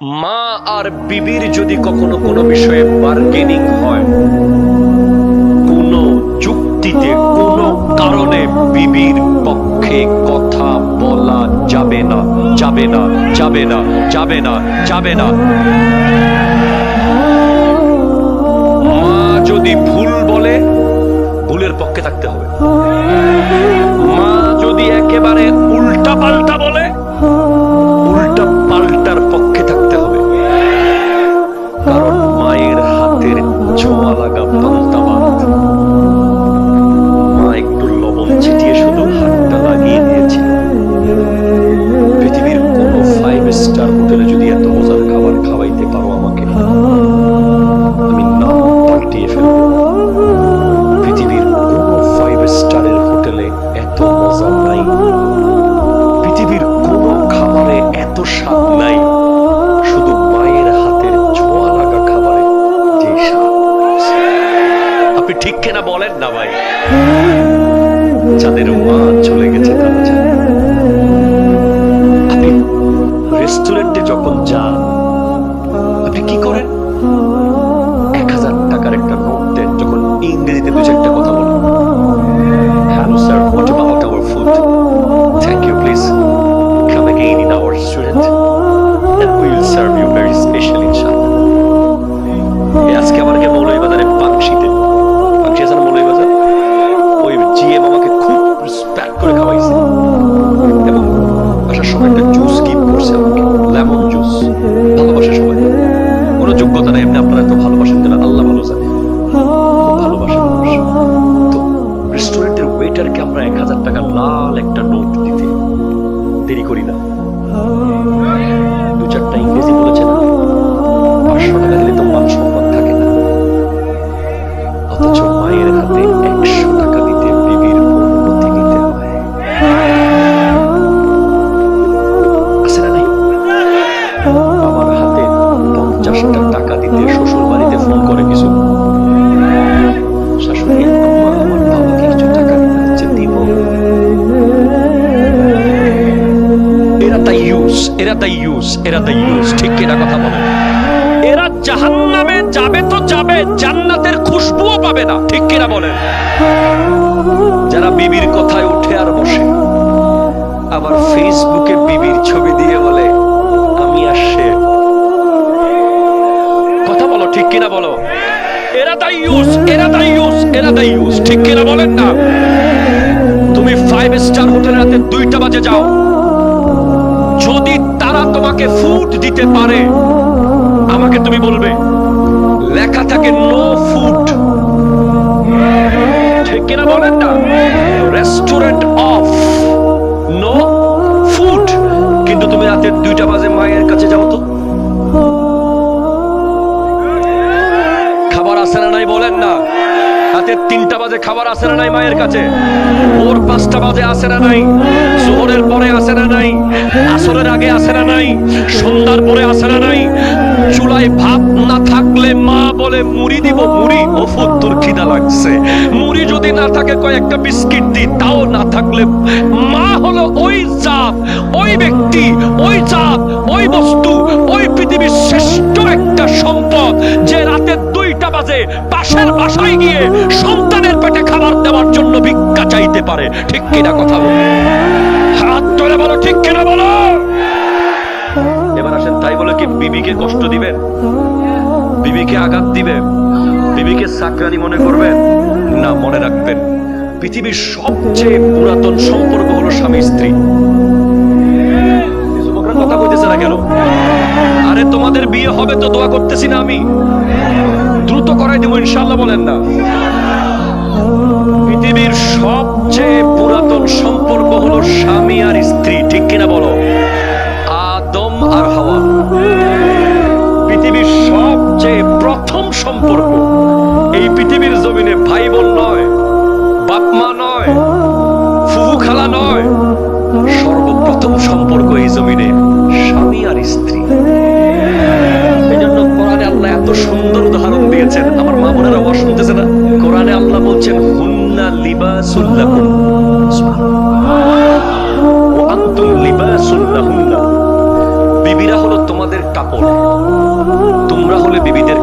মা আর বিবির যদি কখনো কোনো বিষয়ে বার্গেনিং হয়, কোনো যুক্তিতে কোনো কারণে বিবির পক্ষে কথা বলা যাবে না, যাবে না, যাবে না, যাবে না, যাবে না। মা যদি ভুল বলে, ভুলের পক্ষে থাকতে হবে। মা যদি একেবারে উল্টা পাল্টা বলে, উল্টা পাল্টার পক্ষে থাকতে হবে। কারণ মায়ের হাতের ছোঁয়া লাগা পান্তা ভাত। মা একটু লবণ ছিটিয়ে শুধু হাতটা লাগিয়ে দিয়েছিল। পৃথিবীর কোন 5 স্টার হোটেলে যদি এত মজার খাবার খাওয়াইতে পারো আমাকে, আমি নাম পাল্টিয়ে ফেলবো। পৃথিবীর কোন 5 স্টারের হোটেলে এত মজা নাই, পৃথিবীর কোন খাবারে এত স্বাদ নাই, শুধু মায়ের হাতের ছোঁয়া লাগা খাবারে যে স্বাদ। আপনি ঠিক কিনা বলেন না ভাই? যাদের মা চলে গেছে তারা জানে। আপনি রেস্টুরেন্টে যখন যান, আপনি কি করেন? 1000 টাকার একটা নোট দেন, যখন ইংরেজিতে 2-4টা কথা বলেন। Hello sir, what about our food? Thank you, please come again in our restaurant and we will serve you very special inshallah. আজকে আমাকে মৌলভীবাজারে পাংশিতে, পাংশি আছে না মৌলভীবাজার, ওই জিএম আমাকে খুব রেসপেক্ট করে খাওয়াইছে এবং আসার সময় একটা জুস গিফট করছে আমাকে, লেমন জুস। ভালোবাসে সবাই, কোনো যোগ্যতা নাই, এমনি আপনারা এত ভালোবাসেন কেন আল্লাহ ভালো জানে। ভালোবাসেন মানুষ। তো রেস্টুরেন্টের ওয়েটারকে আমরা 1000 টাকা লাল একটা নোট দিতে দেরি করি না। 2-4টা ইংরেজি বলেছে না, 500 টাকা দিলে তো মান সম্মান থাকে না। অথচ মায়ের হাতে 100 টাকা দিতে বিবির অনুমতি নিতে হয়। আছে না নাই? বাবার হাতে 50টা টাকা দিতে শ্বশুর বাড়িতে ফোন করে কিছু শাশুড়ি, মা আমার বাবাকে কিছু টাকা দিতে হচ্ছে, দিব। এরা তাই ইউজ, ঠিক কিনা কথা বলে? এরা জাহান্নামে যাবে তো যাবে, জান্নাতের খুশবুও পাবে না, ঠিক কিনা বলেন? যারা বিবির কথায় উঠে আর বসে, আবার ফেসবুকে বিবির ছবি দিয়ে বলে আমি আসছে। কথা বলো, ঠিক কিনা বলো? এরা তাই ইউজ, ঠিক কিনা বলেন না? তুমি 5 স্টার হোটেলে রাতে 2টা বাজে যাও, যদি তারা তোমাকে ফুড দিতে পারে, আমাকে তুমি বলবে লেখা থাকে নো ফুড, ঠিক কিনা বলেন না? Restaurant off, no food. কিন্তু তুমি রাতে 2টা বাজে মায়ের কাছে যাও তো, খাবার আসে না নাই বলেন না? রাতে 3টা বাজে খাবার আসে না নাই মায়ের কাছে? ভোর 5টা বাজে আসে না নাই? জোহরের পরে আসে না নাই? আসরের আগে আসে না নাই? সন্ধ্যার পরে আসে না নাই? চুলায় ভাত না থাকলে মা বলে মুড়ি দিব, মুড়ি। ও তোর খিদা লাগছে, মুড়ি যদি না থাকে কয়েকটা বিস্কিট দি, তাও না থাকলে মা হলো ওই জাত, ওই ব্যক্তি, ওই জাত, ওই বস্তু, ওই পৃথিবীর শ্রেষ্ঠ একটা সম্পদ, যে রাতে 2টা বাজে পাশের বাসায় গিয়ে সন্তানের পেটে খাবার দেওয়ার জন্য ভিক্ষা চাইতে পারে, ঠিক কিনা কথা বলো? হাত ধরে বলো, ঠিক কিনা বলো? এবার আসেন, তাই বলে কি বিবিকে কষ্ট দিবেন? বিবিকে আঘাত দিবেন? বিবিকে সাকরানি মনে করবেন না? মনে রাখবেন, পৃথিবীর সবচেয়ে পুরাতন সম্পর্ক হলো স্বামী স্ত্রী। যুবকরা কথা কইতেছে না কেন? আরে তোমাদের বিয়ে হবে তো দোয়া করতেছি না আমি, দ্রুত করাই দেবো ইনশাআল্লাহ, বলেন না? পৃথিবীর সবচেয়ে পুরাতন সম্পর্ক হলো স্বামী আর স্ত্রী, ঠিক কিনা বলো? আদম আর হাওয়া। পৃথিবীর সবচেয়ে প্রথম সম্পর্ক এই পৃথিবীর জমিনে ভাই বোন নয়, বাপ মা নয়, ফুফু খালা নয়, সর্বপ্রথম সম্পর্ক এই জমিনে স্বামী আর স্ত্রী। এই জন্য কোরআনে আল্লাহ এত সুন্দর উদাহরণ দিয়েছেন। আমার মা বোনেরা আওয়াজ শুনতেছে না? কোরআনে আল্লাহ বলছেন হুন্না লিবাসুল লাকুম ওয়া আনতুম লিবাসুল লাহুন্না। বিবিরা হলো তোমাদের কাপড়, তোমরা হলে বিবিদের